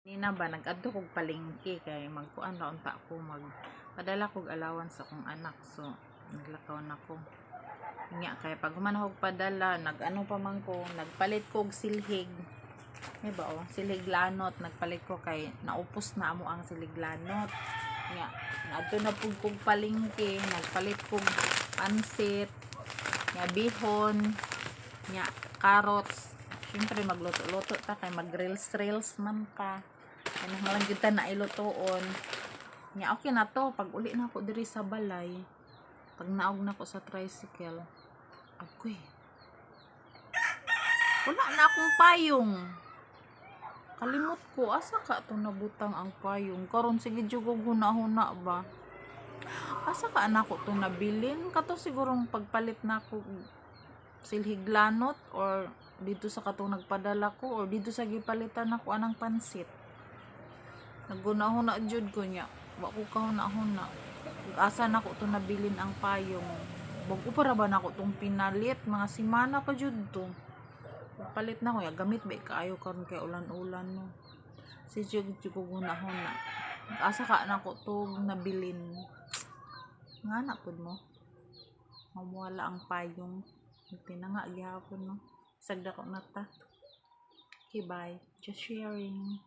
Nina ba nag-adto kog palengke kay magkuan ra unta ko magpadala kog allowance sa akong anak, so naglakaw na ko nya kay pag man ako padala nag-ano pa man ko, nagpalit kog silhig, ba oh, silhig lanot nagpalit ko kay naupos na amo ang silhig lanot nya adto na pug kog palengke nagpalit kog pansit nya bihon nya carrots. Siyempre magluto-luto ta kay mag-reels man ka. Ano lang gyud ta na ilutoon. Nya okay na to pag uli na ako diri sa balay. Pag naog na ako sa tricycle. Agoy. Wala na akong payong. Kalimot ko asa ka to nabutang ang payong. Karon sige jud ko huna-huna ba. Asa ka anak ko to nabilin? Kato sigurong pagpalit na ako silhig lanot or dito sa katong nagpadala ko or dito sa gipalitan ako anang pansit. Naguna-huna jud ko nya. Wa ko kahuna-huna. Asa na ko to nabilin ang payong. Bago para ba na ako tong pinalit? Mga semana pa jud to. Palit na ko ya gamit ba kaayo karon kay ulan-ulan no. Si jud ko huna-huna. Asa ka na ko to nabilin? Ngana pud mo. Mamuwala ang payong. Pinanga gyapon no. Sagda ko na ta. Okay, bye. Just sharing.